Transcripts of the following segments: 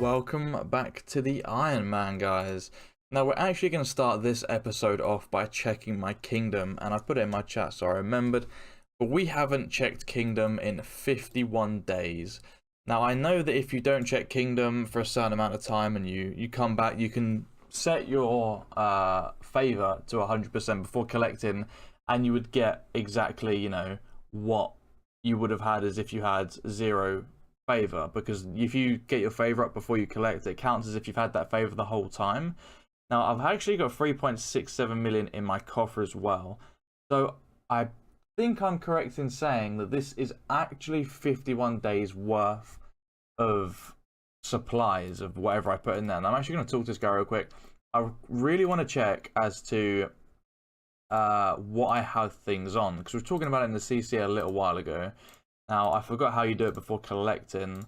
welcome back to the Ironman, guys. Now we're actually going to start this episode off by checking my kingdom, and I've put it in my chat so I remembered, but we haven't checked kingdom in 51 days. Now I know that if you don't check kingdom for a certain amount of time and you come back, you can set your favor to 100% before collecting, and you would get exactly, you know, what you would have had as if you had zero favor, because if you get your favor up before you collect, it counts as if you've had that favor the whole time. Now I've actually got 3.67 million in my coffer as well, so I think I'm correct in saying that this is actually 51 days worth of supplies of whatever I put in there. And I'm actually going to talk to this guy real quick. I really want to check as to what I have things on, because we were talking about it in the CC a little while ago. Now I forgot how you do it before collecting,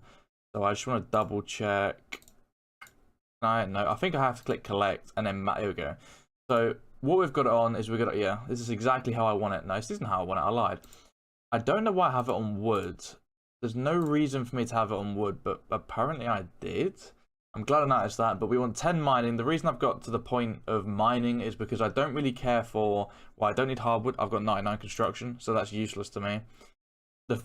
so I just want to double check. No, I think I have to click collect and then here we go. So what we've got it on is this is exactly how I want it. No, this isn't how I want it. I lied. I don't know why I have it on wood. There's no reason for me to have it on wood, but apparently I did. I'm glad I noticed that. But we want 10 mining. The reason I've got to the point of mining is because I don't really care for, well, I don't need hardwood. I've got 99 construction, so that's useless to me. The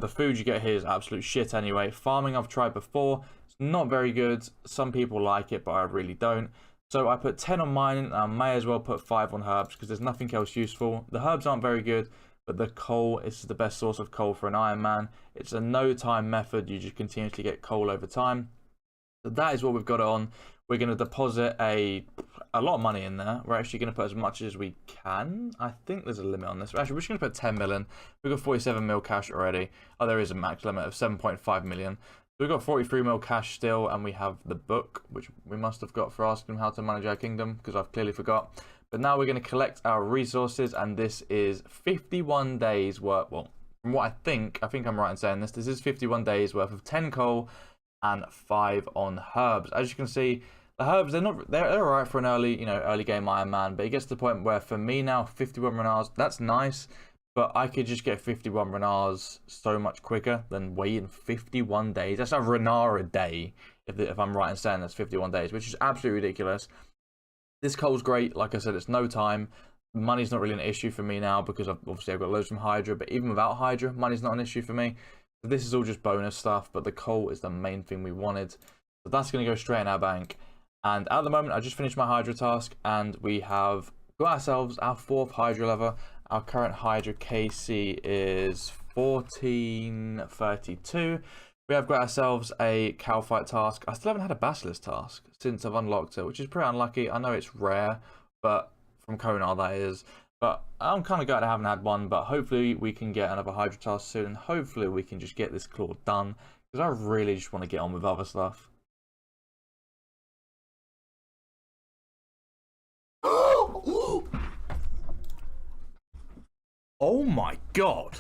food you get here is absolute shit anyway. Farming I've tried before. It's not very good. Some people like it, but I really don't. So I put 10 on mining, and I may as well put 5 on herbs because there's nothing else useful. The herbs aren't very good, but the coal is the best source of coal for an Ironman. It's a no-time method. You just continuously get coal over time. So that is what we've got it on. We're going to deposit a lot of money in there. We're actually going to put as much as we can. I think there's a limit on this. Actually, we're just going to put 10 million. We've got 47 mil cash already. Oh, there is a max limit of 7.5 million. So we've got 43 mil cash still, and we have the book, which we must have got for asking how to manage our kingdom, because I've clearly forgot. But now we're going to collect our resources, and this is 51 days worth. Well, from what I think I'm right in saying this. This is 51 days worth of 10 coal and 5 on herbs. As you can see, the herbs, they're alright for an early game Ironman, but it gets to the point where for me now 51 renars, that's nice, but I could just get 51 renars so much quicker than waiting 51 days. That's a renar a day, if I'm right in saying that's 51 days, which is absolutely ridiculous. This coal's great. Like I said, it's no time. Money's not really an issue for me now because I've got loads from Hydra, but even without Hydra, money's not an issue for me. So this is all just bonus stuff, but the coal is the main thing we wanted. So that's going to go straight in our bank. And at the moment, I just finished my Hydra task, and we have got ourselves our 4th Hydra lever. Our current Hydra KC is 1432. We have got ourselves a cow fight task. I still haven't had a Basilisk task since I've unlocked it, which is pretty unlucky. I know it's rare, but from Konar that is. But I'm kind of glad I haven't had one, but hopefully we can get another Hydra task soon, and hopefully we can just get this claw done, because I really just want to get on with other stuff. Oh my god.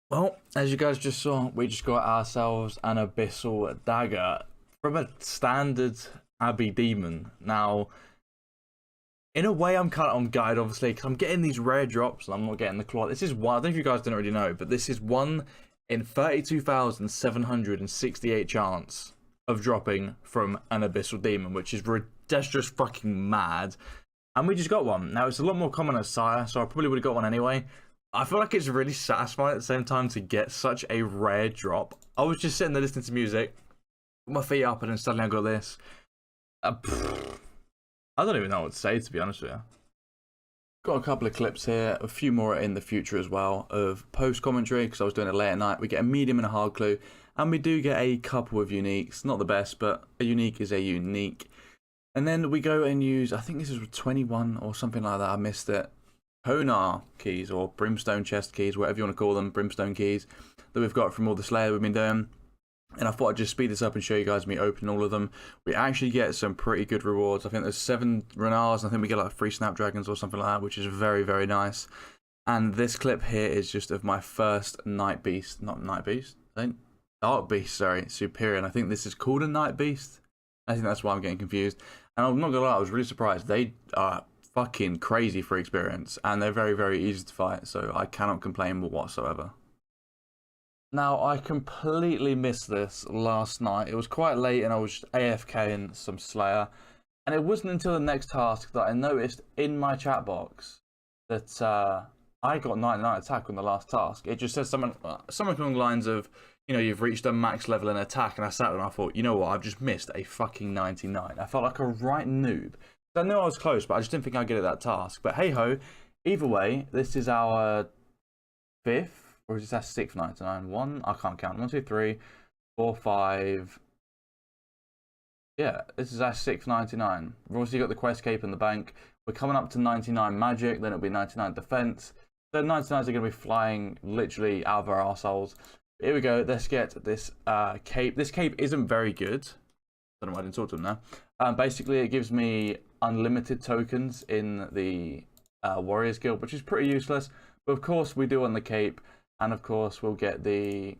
Well, as you guys just saw, we just got ourselves an Abyssal Dagger from a standard Abbey Demon. Now, in a way, I'm kind of on guide, obviously, because I'm getting these rare drops and I'm not getting the claw. This is one, I don't know if you guys didn't already know, but this is 1 in 32,768 chance of dropping from an Abyssal Demon, which is that's just fucking mad. And we just got one. Now, it's a lot more common as Sire, so I probably would have got one anyway. I feel like it's really satisfying at the same time to get such a rare drop. I was just sitting there listening to music, put my feet up, and then suddenly I got this. I don't even know what to say, to be honest with you. Got a couple of clips here, a few more in the future as well, of post-commentary, because I was doing it late at night. We get a medium and a hard clue, and we do get a couple of uniques. Not the best, but a unique is a unique. And then we go and use, I think this is 21 or something like that, I missed it. Konar keys, or brimstone chest keys, whatever you want to call them, brimstone keys, that we've got from all the Slayer we've been doing. And I thought I'd just speed this up and show you guys me opening all of them. We actually get some pretty good rewards. I think there's 7 renars, and I think we get like 3 snapdragons or something like that, which is very, very nice. And this clip here is just of my first Night Beast, not Night Beast, Dark Beast, sorry, Superior. And I think this is called a Night Beast. I think that's why I'm getting confused. And I'm not gonna lie, I was really surprised. They are fucking crazy for experience, and they're very, very easy to fight, so I cannot complain whatsoever. Now, I completely missed this last night. It was quite late and I was just AFKing some Slayer. And it wasn't until the next task that I noticed in my chat box that I got 99 attack on the last task. It just says something along the lines of, you know, you've reached a max level in attack. And I sat there and I thought, you know what, I've just missed a fucking 99. I felt like a right noob. I knew I was close, but I just didn't think I'd get at that task. But hey ho, either way, this is our 5th. Or is this our 6th 99? One, I can't count. 1, 2, 3, 4, 5. Yeah, this is our 6th 99. We've obviously got the quest cape in the bank. We're coming up to 99 magic, then it'll be 99 defense. So 99s are going to be flying literally out of our arseholes. Here we go. Let's get this cape. This cape isn't very good. I don't know why I didn't talk to him now. Basically, it gives me unlimited tokens in the Warriors Guild, which is pretty useless. But of course, we do on the cape. And of course, we'll get the...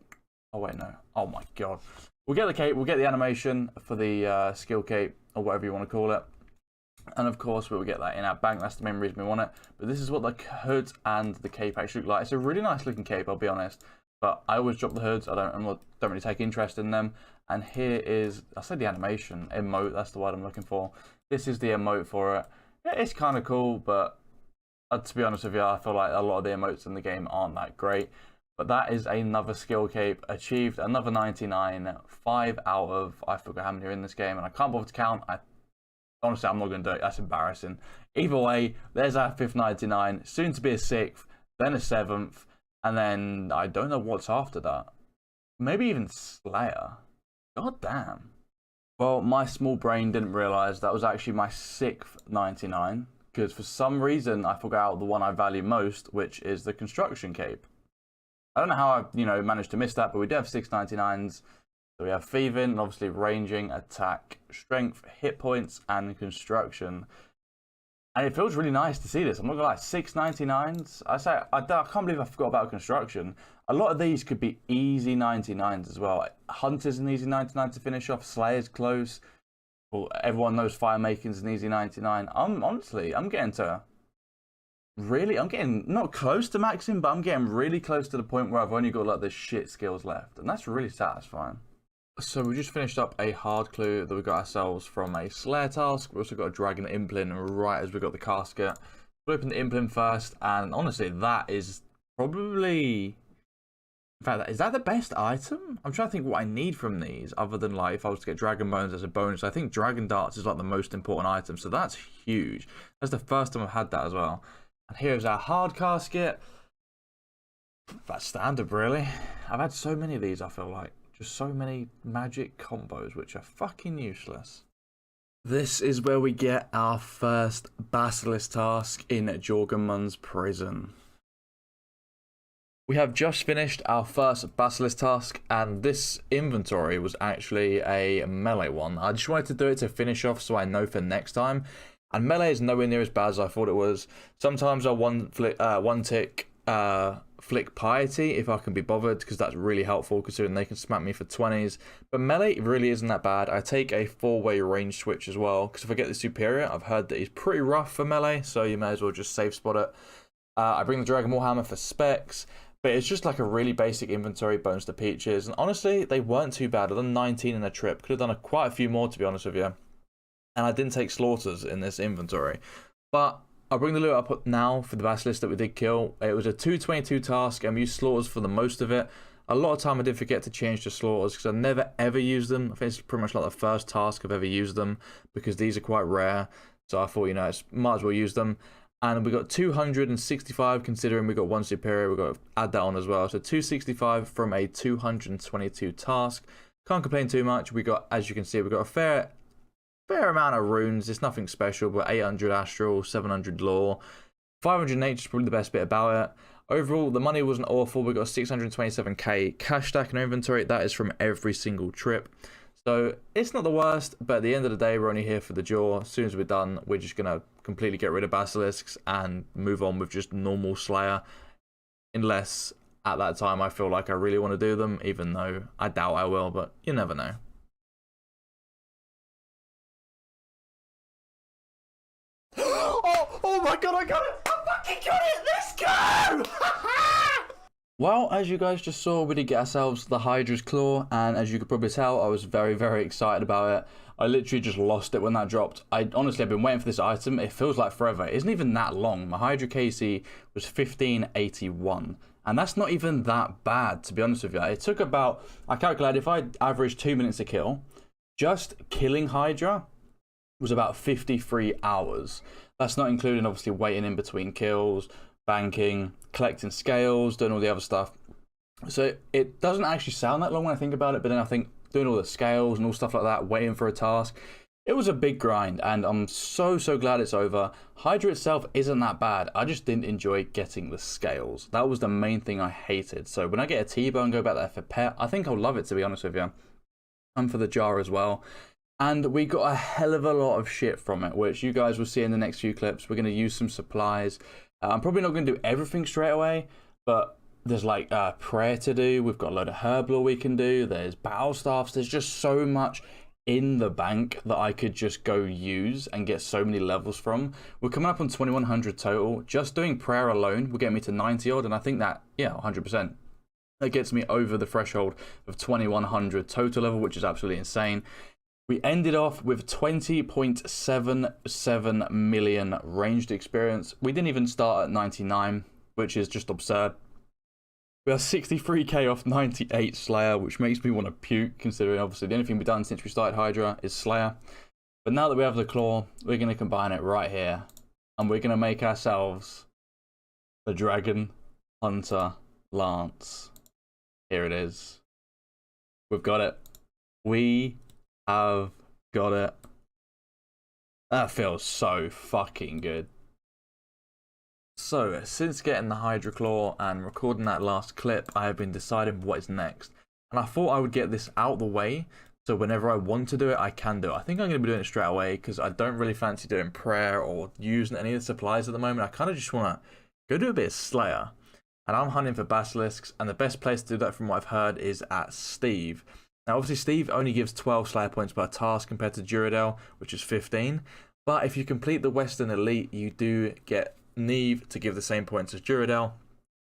Oh, wait, no. Oh, my God. We'll get the cape. We'll get the animation for the skill cape, or whatever you want to call it. And of course, we'll get that in our bank. That's the main reason we want it. But this is what the hood and the cape actually look like. It's a really nice looking cape, I'll be honest. But I always drop the hoods. I don't really take interest in them. And here is, I said the animation, emote. That's the word I'm looking for. This is the emote for it. Yeah, it's kind of cool, but to be honest with you, I feel like a lot of the emotes in the game aren't that great. But that is another skill cape achieved, another 99, 5 out of, I forgot how many are in this game, and I can't bother to count. Honestly, I'm not going to do it. That's embarrassing. Either way, there's our 5th 99, soon to be a 6th, then a 7th, and then I don't know what's after that. Maybe even Slayer. God damn. Well, my small brain didn't realise that was actually my 6th 99, because for some reason I forgot the one I value most, which is the construction cape. I don't know how I, managed to miss that, but we do have 699s. So we have thieving, and obviously ranging, attack, strength, hit points, and construction. And it feels really nice to see this. I'm not gonna lie, 699s. I can't believe I forgot about construction. A lot of these could be easy 99s as well. Hunter's an easy 99 to finish off. Slayer's close. Well, everyone knows Fire Making's an easy 99. I'm getting to... Really, I'm getting not close to maxing, but I'm getting really close to the point where I've only got like the shit skills left, and that's really satisfying. So we just finished up a hard clue that we got ourselves from a Slayer task. We also got a Dragon Implin right as we got the casket. We opened the Implin first, and honestly, that is probably... In fact, is that the best item? I'm trying to think what I need from these, other than like if I was to get Dragon Bones as a bonus. I think Dragon Darts is like the most important item, so that's huge. That's the first time I've had that as well. And here's our hard casket. That's standard, really. I've had so many of these, I feel like. Just so many magic combos, which are fucking useless. This is where we get our first Basilisk task in Jorgenmund's prison. We have just finished our first Basilisk task, and this inventory was actually a melee one. I just wanted to do it to finish off so I know for next time. And melee is nowhere near as bad as I thought it was. Sometimes I'll one tick flick piety if I can be bothered, because that's really helpful considering they can smack me for 20s. But melee really isn't that bad. I take a 4-way range switch as well, because if I get the superior, I've heard that he's pretty rough for melee, so you may as well just safe spot it. I bring the Dragon Warhammer for specs, but it's just like a really basic inventory bonus to Peaches. And honestly, they weren't too bad. I've done 19 in a trip. Could have done quite a few more, to be honest with you. And I didn't take slaughters in this inventory. But I'll bring the loot up now for the Basilisk that we did kill. It was a 222 task, and we used slaughters for the most of it. A lot of time I did forget to change the slaughters because I never ever used them. I think it's pretty much like the first task I've ever used them, because these are quite rare. So I thought, might as well use them. And we got 265, considering we got one superior. We've got to add that on as well. So 265 from a 222 task. Can't complain too much. We got, as you can see, we got a fair amount of runes. It's nothing special, but 800 astral, 700 lore, 500 nature is probably the best bit about it. Overall, the money wasn't awful. We got 627k cash stack in our inventory. That is from every single trip, so it's not the worst. But at the end of the day, we're only here for the jaw. As soon as we're done, we're just gonna completely get rid of basilisks and move on with just normal Slayer, unless at that time I feel like I really want to do them, even though I doubt I will, but you never know. Oh my god, I got it! I fucking got it! Let's go! Well, as you guys just saw, we did get ourselves the Hydra's Claw, and as you could probably tell, I was very, very excited about it. I literally just lost it when that dropped. Honestly, I've been waiting for this item. It feels like forever. It isn't even that long. My Hydra KC was 1581, and that's not even that bad, to be honest with you. It took about, I calculated, if I averaged 2 minutes a kill, just killing Hydra was about 53 hours. That's not including, obviously, waiting in between kills, banking, collecting scales, doing all the other stuff. So it doesn't actually sound that long when I think about it, but then I think doing all the scales and all stuff like that, waiting for a task, it was a big grind, and I'm so glad it's over. Hydra itself isn't that bad. I just didn't enjoy getting the scales. That was the main thing I hated. So when I get a T-bone and go back there for pet, I think I'll love it, to be honest with you. And for the jar as well. And we got a hell of a lot of shit from it, which you guys will see in the next few clips. We're going to use some supplies. I'm probably not going to do everything straight away, but there's like prayer to do. We've got a load of herblore we can do. There's battle staffs. There's just so much in the bank that I could just go use and get so many levels from. We're coming up on 2100 total. Just doing prayer alone will get me to 90 odd, and I think that, yeah, 100%. That gets me over the threshold of 2100 total level, which is absolutely insane. We ended off with 20.77 million ranged experience. We didn't even start at 99, which is just absurd. We are 63k off 98 Slayer, which makes me want to puke, considering obviously the only thing we've done since we started Hydra is Slayer. But now that we have the Claw, we're going to combine it right here. And we're going to make ourselves the Dragon Hunter Lance. Here it is. We've got it. We have got it. That feels so fucking good. So, since getting the Hydra Claw and recording that last clip, I have been deciding what is next. And I thought I would get this out the way, so whenever I want to do it, I can do it. I think I'm going to be doing it straight away, because I don't really fancy doing prayer or using any of the supplies at the moment. I kind of just want to go do a bit of Slayer. And I'm hunting for basilisks, and the best place to do that from what I've heard is at Steve. Now, obviously, Steve only gives 12 Slayer points per task compared to Duradel, which is 15. But if you complete the Western Elite, you do get Neve to give the same points as Duradel,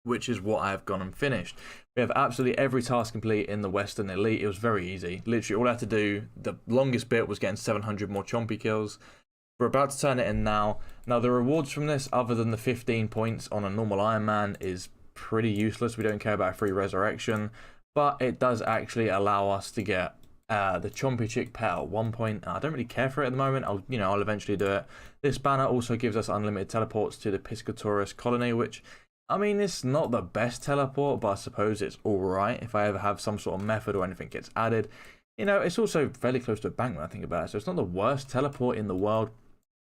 which is what I have gone and finished. We have absolutely every task complete in the Western Elite. It was very easy. Literally, all I had to do, the longest bit was getting 700 more chompy kills. We're about to turn it in now. Now, the rewards from this, other than the 15 points on a normal Ironman, is pretty useless. We don't care about a free resurrection. But it does actually allow us to get the Chompy Chick pet at 1 point. I don't really care for it at the moment. I'll eventually do it. This banner also gives us unlimited teleports to the Piscatorus colony, which, I mean, it's not the best teleport, but I suppose it's alright if I ever have some sort of method or anything gets added. You know, it's also fairly close to a bank when I think about it, so it's not the worst teleport in the world.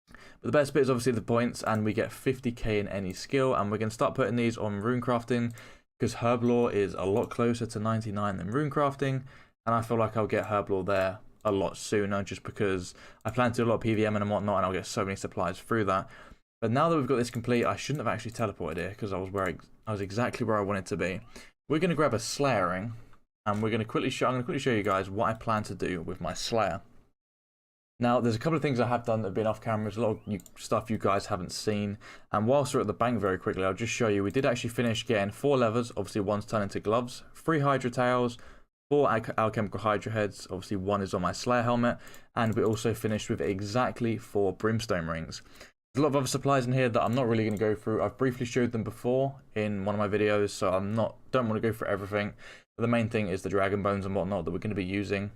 But the best bit is obviously the points, and we get 50k in any skill, and we're going to start putting these on runecrafting, because herblore is a lot closer to 99 than runecrafting, and I feel like I'll get herblore there a lot sooner, just because I plan to do a lot of PVM and whatnot, and I'll get so many supplies through that. But now that we've got this complete, I shouldn't have actually teleported here, because I was exactly where I wanted to be. We're going to grab a Slayer ring, and we're going to quickly show you guys what I plan to do with my Slayer. Now, there's a couple of things I have done that have been off camera. There's a lot of stuff you guys haven't seen. And whilst we're at the bank very quickly, I'll just show you. We did actually finish getting 4 levers. Obviously, 1's turned into gloves. 3 Hydra tails. 4 alchemical Hydra heads. Obviously, 1 is on my Slayer helmet. And we also finished with exactly 4 brimstone rings. There's a lot of other supplies in here that I'm not really going to go through. I've briefly showed them before in one of my videos, so don't want to go through everything. But the main thing is the dragon bones and whatnot that we're going to be using.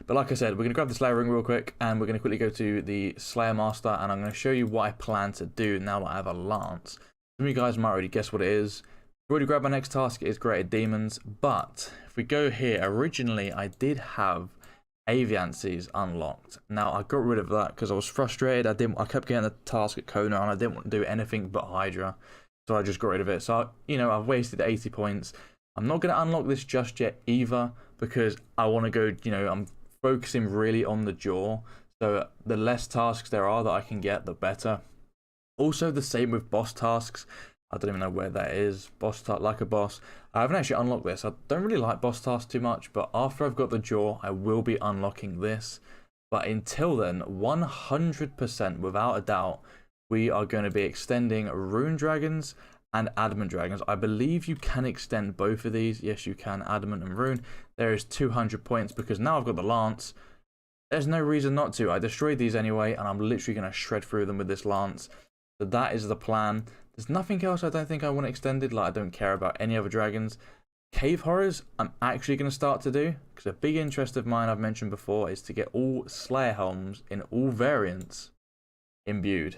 But like I said, we're going to grab the Slayer ring real quick, and we're going to quickly go to the Slayer Master, and I'm going to show you what I plan to do now that I have a Lance. Some of you guys might already guess what it is. I've already grabbed my next task. It is Greater Demons, but if we go here, originally I did have Aviancies unlocked. Now I got rid of that because I was frustrated. I kept getting the task at Kona, and I didn't want to do anything but Hydra, so I just got rid of it. So I've wasted 80 points. I'm not going to unlock this just yet either, because I want to go, I'm focusing really on the jaw. So the less tasks there are that I can get, the better. Also, the same with boss tasks. I don't even know where that is. Boss task, like a boss. I haven't actually unlocked this. I don't really like boss tasks too much, but after I've got the jaw, I will be unlocking this. But until then, 100% without a doubt, we are going to be extending Rune Dragons and adamant dragons. I believe you can extend both of these. Yes, you can, adamant and rune. There is 200 points because now I've got the lance. There's no reason not to. I destroyed these anyway, and I'm literally going to shred through them with this lance. So that is the plan. There's nothing else I don't think I want extended. Like, I don't care about any other dragons. Cave horrors, I'm actually going to start to do, because a big interest of mine I've mentioned before is to get all Slayer helms in all variants imbued,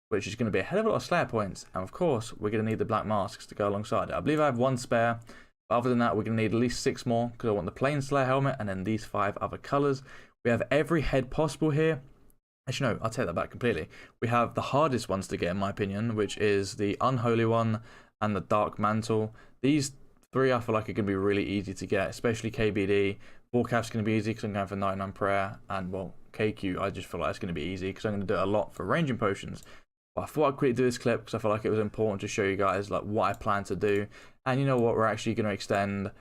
which is going to be a hell of a lot of Slayer points. And of course, we're going to need the black masks to go alongside it. I believe I have 1 spare. But other than that, we're going to need at least 6 more, because I want the plain Slayer helmet and then these 5 other colours. We have every head possible here. Actually, no, I'll take that back completely. We have the hardest ones to get, in my opinion, which is the Unholy one and the Dark Mantle. These 3 I feel like are going to be really easy to get, especially KBD. Vorkav's going to be easy because I'm going for 99 prayer. And, well, KQ, I just feel like it's going to be easy because I'm going to do it a lot for ranging potions. But I thought I'd quickly do this clip because I feel like it was important to show you guys like what I plan to do. And you know what? We're actually going to extend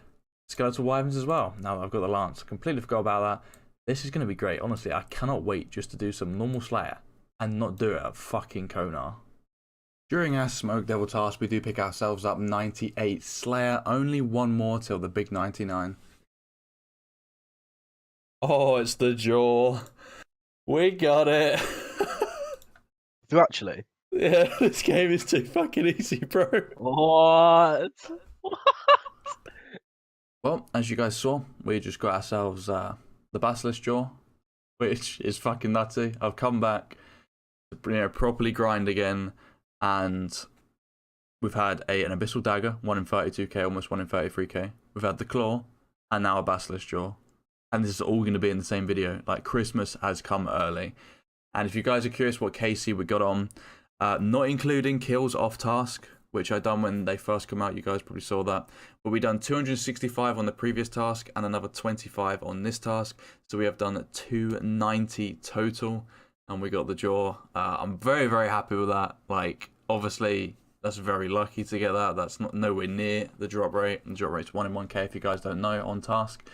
Skeletal Wyverns as well. Now that I've got the lance. I completely forgot about that. This is going to be great. Honestly, I cannot wait just to do some normal Slayer and not do it at fucking Konar. During our Smoke Devil task, we do pick ourselves up 98 Slayer. Only 1 more till the big 99. Oh, it's the jaw. We got it. Do actually? Yeah, this game is too fucking easy, bro. What? Well, as you guys saw, we just got ourselves the Basilisk jaw, which is fucking nutty. I've come back to properly grind again, and we've had an Abyssal Dagger, 1 in 32k, almost 1 in 33k. We've had the Claw, and now a Basilisk jaw. And this is all going to be in the same video. Like, Christmas has come early. And if you guys are curious what KC we got on, not including kills off task, which I done when they first come out, you guys probably saw that. But we done 265 on the previous task and another 25 on this task. So we have done 290 total, and we got the jaw. I'm very, very happy with that. Like, obviously, that's very lucky to get that. That's not nowhere near the drop rate. The drop rate's 1 in 1k if you guys don't know on task.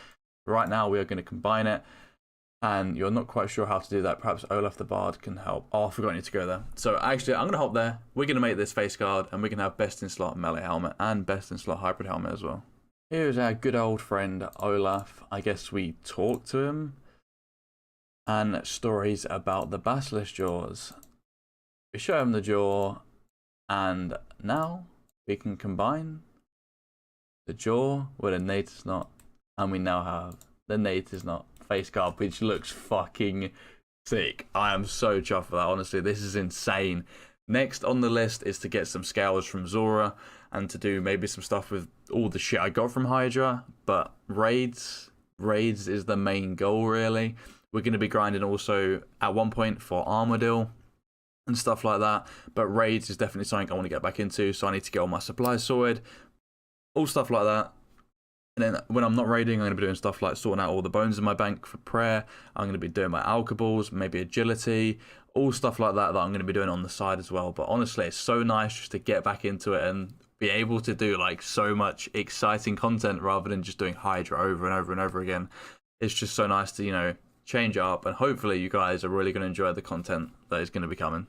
Right now, we are going to combine it. And you're not quite sure how to do that. Perhaps Olaf the Bard can help. Oh, I forgot I need to go there. So actually, I'm going to hop there. We're going to make this face guard, and we're going to have best in slot melee helmet and best in slot hybrid helmet as well. Here's our good old friend Olaf. I guess we talked to him. And stories about the Basilisk jaws. We show him the jaw, and now we can combine the jaw with a native snot, and we now have the native snot face guard, which looks fucking sick. I am so chuffed for that, honestly. This is insane. Next on the list is to get some scales from Zora and to do maybe some stuff with all the shit I got from Hydra, but raids is the main goal, really. We're going to be grinding also at one point for Armadil and stuff like that, but raids is definitely something I want to get back into, so I need to get all my supplies sorted, all stuff like that. And then when I'm not raiding, I'm going to be doing stuff like sorting out all the bones in my bank for prayer. I'm going to be doing my alkaballs, maybe agility, all stuff like that I'm going to be doing on the side as well. But honestly, it's so nice just to get back into it and be able to do like so much exciting content rather than just doing Hydra over and over and over again. It's just so nice to, you know, change up, and hopefully you guys are really going to enjoy the content that is going to be coming.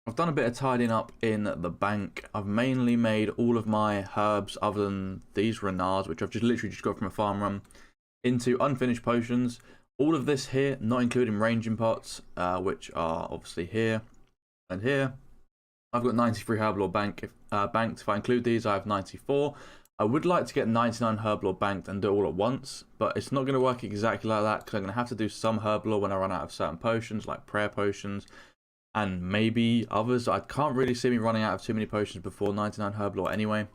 I've done a bit of tidying up in the bank. I've mainly made all of my herbs, other than these renards, which I've just literally just got from a farm run, into unfinished potions. All of this here, not including ranging pots, which are obviously here and here. I've got 93 herblore banked. If I include these, I have 94. I would like to get 99 herblore banked and do it all at once, but it's not going to work exactly like that because I'm going to have to do some herblore when I run out of certain potions, like prayer potions, and maybe others. I can't really see me running out of too many potions before 99 herblore anyway.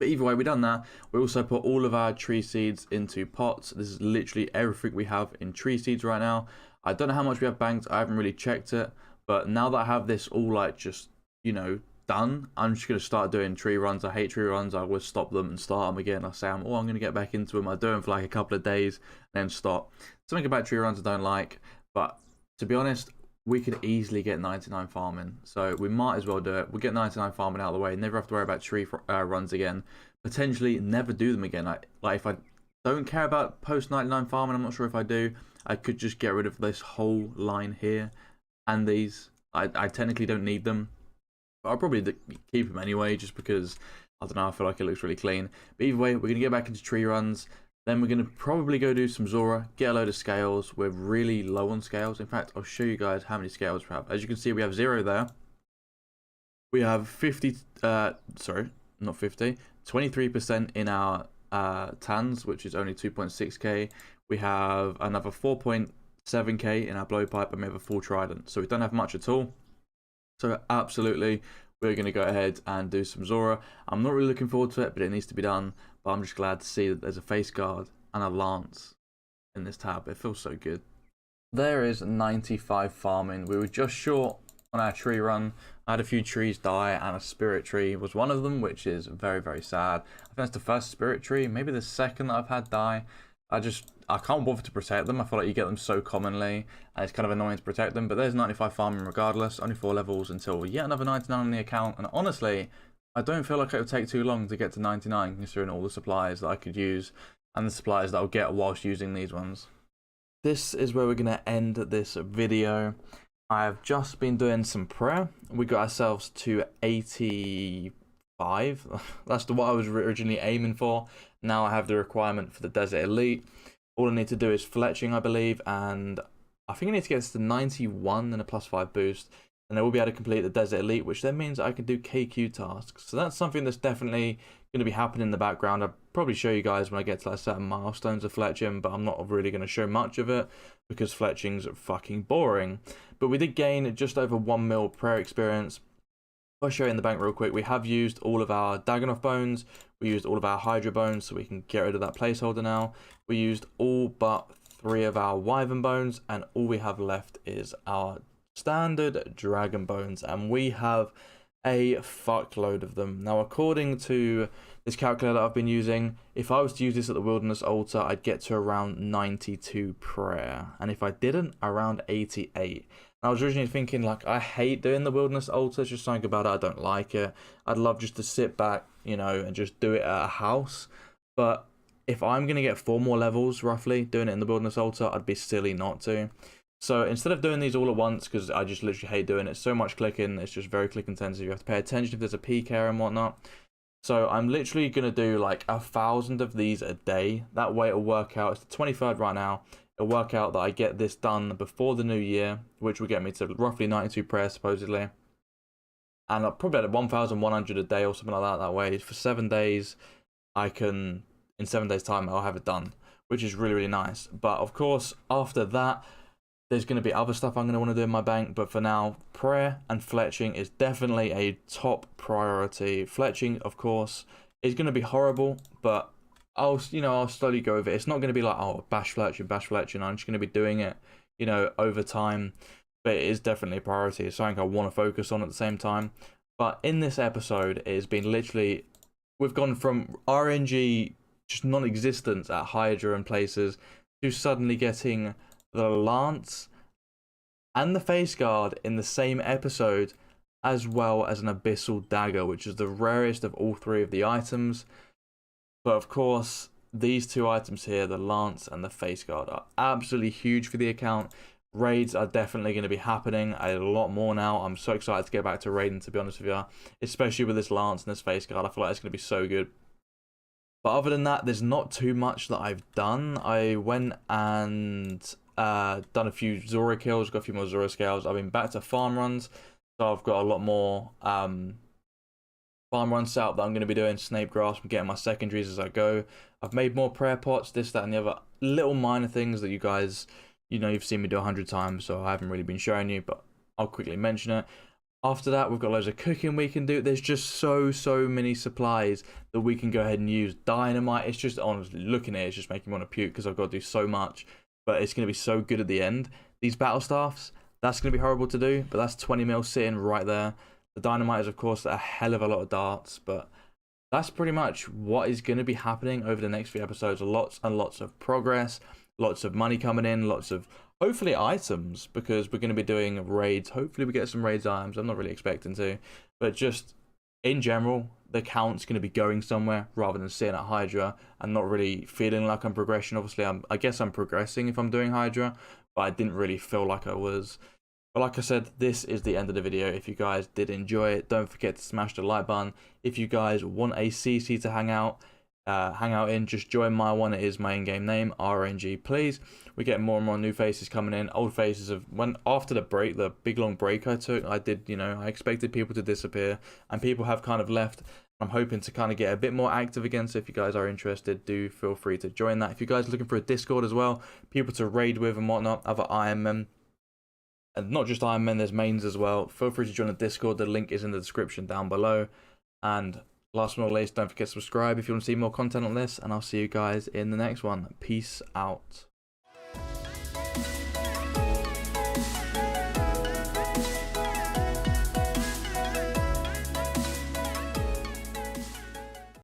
But either way, we've done that. We also put all of our tree seeds into pots. This is literally everything we have in tree seeds right now. I don't know how much we have banked. I haven't really checked it. But now that I have this all like just, you know, done, I'm just going to start doing tree runs. I hate tree runs. I always stop them and start them again. I say, I'm going to get back into them. I do them for like a couple of days and then stop. Something about tree runs I don't like. But to be honest, we could easily get 99 farming, so we might as well do it. We'll get 99 farming out of the way, never have to worry about tree runs again, potentially never do them again. Like if I don't care about post 99 farming, I'm not sure if I do, I could just get rid of this whole line here, and these, I technically don't need them, I'll probably keep them anyway, just because, I don't know, I feel like it looks really clean. But either way, we're going to get back into tree runs. Then we're going to probably go do some Zora, get a load of scales. We're really low on scales. In fact, I'll show you guys how many scales we have. As you can see, we have 0 there. We have 50, sorry, not 50, 23% in our tans, which is only 2.6k. We have another 4.7k in our blowpipe, and we have a full trident. So we don't have much at all. So absolutely, we're going to go ahead and do some Zora. I'm not really looking forward to it, but it needs to be done. But I'm just glad to see that there's a face guard and a lance in this tab. It feels so good. There is 95 farming. We were just short on our tree run. I had a few trees die, and a spirit tree was one of them, which is very, very sad. I think that's the first spirit tree, maybe the second that I've had die. I can't bother to protect them. I feel like you get them so commonly, and it's kind of annoying to protect them. But there's 95 farming regardless. Only 4 levels until yet another 99 on the account. And honestly, I don't feel like it would take too long to get to 99, considering all the supplies that I could use and the supplies that I'll get whilst using these ones. This is where we're going to end this video. I have just been doing some prayer. We got ourselves to 85. That's what I was originally aiming for. Now I have the requirement for the Desert Elite. All I need to do is fletching, I believe, and I think I need to get this to 91 and a +5 boost. And I will be able to complete the Desert Elite, which then means I can do KQ tasks. So that's something that's definitely going to be happening in the background. I'll probably show you guys when I get to like certain milestones of fletching, but I'm not really going to show much of it because fletching's fucking boring. But we did gain just over 1 mil prayer experience. I'll show you in the bank real quick. We have used all of our Dagonoth bones. We used all of our Hydra bones, so we can get rid of that placeholder now. We used all but 3 of our Wyvern bones, and all we have left is our standard dragon bones, and we have a fuckload of them. Now, according to this calculator I've been using, if I was to use this at the wilderness altar, I'd get to around 92 prayer, and if I didn't, around 88. I was originally thinking, like, I hate doing the wilderness altar. It's just something about it, I don't like it. I'd love just to sit back, you know, and just do it at a house. But if I'm going to get 4 more levels, roughly, doing it in the wilderness altar, I'd be silly not to. So instead of doing these all at once, because I just literally hate doing it, so much clicking, it's just very click intensive. You have to pay attention if there's a peak error and whatnot. So I'm literally going to do like 1,000 of these a day. That way it'll work out. It's the 23rd right now. It'll work out that I get this done before the new year, which will get me to roughly 92 prayers supposedly. And I'll probably at 1,100 a day or something like that. That way for 7 days, I can, in 7 days time, I'll have it done, which is really, really nice. But of course, after that, there's going to be other stuff I'm going to want to do in my bank, but for now, prayer and fletching is definitely a top priority. Fletching, of course, is going to be horrible, but I'll slowly go over it. It's not going to be like, oh, bash fletching. I'm just going to be doing it, you know, over time. But it is definitely a priority. It's something I want to focus on at the same time. But in this episode, it has been literally, we've gone from RNG just non-existence at Hydra and places to suddenly getting the lance and the face guard in the same episode, as well as an abyssal dagger, which is the rarest of all 3 of the items. But of course, these 2 items here, the lance and the face guard, are absolutely huge for the account. Raids are definitely going to be happening a lot more now. I'm so excited to get back to raiding, to be honest with you, especially with this lance and this face guard. I feel like it's going to be so good. But other than that, there's not too much that I've done. I went and done a few Zora kills, got a few more Zora scales. I've been back to farm runs, so I've got a lot more farm runs set up that I'm going to be doing. Snape grass, I'm getting my secondaries as I go. I've made more prayer pots, this, that, and the other little minor things that you guys, you know, you've seen me do 100 times, so I haven't really been showing you, but I'll quickly mention it. After that, we've got loads of cooking we can do. There's just so many supplies that we can go ahead and use. Dynamite, it's just, honestly, looking at it, it's just making me want to puke because I've got to do so much. But it's going to be so good at the end. These battle staffs, that's going to be horrible to do, but that's 20 mil sitting right there. The dynamite is, of course, a hell of a lot of darts, but that's pretty much what is going to be happening over the next few episodes. Lots and lots of progress, lots of money coming in, lots of, hopefully, items, because we're going to be doing raids. Hopefully we get some raids items. I'm not really expecting to, but just in general, the count's going to be going somewhere rather than sitting at Hydra and not really feeling like I'm progressing. Obviously, I guess I'm progressing if I'm doing Hydra, but I didn't really feel like I was. But like I said, this is the end of the video. If you guys did enjoy it, don't forget to smash the like button. If you guys want a CC to hang out in, just join my one. It is my in-game name, RNG Please. We get more and more new faces coming in. Old faces of after the break, the big long break I took, I expected people to disappear, and people have kind of left. I'm hoping to kind of get a bit more active again, so if you guys are interested, do feel free to join that. If you guys are looking for a Discord as well, people to raid with and whatnot, other Ironmen, and not just Ironmen, there's mains as well, feel free to join the Discord. The link is in the description down below. And last but not least, don't forget to subscribe if you want to see more content on this, and I'll see you guys in the next one. Peace out.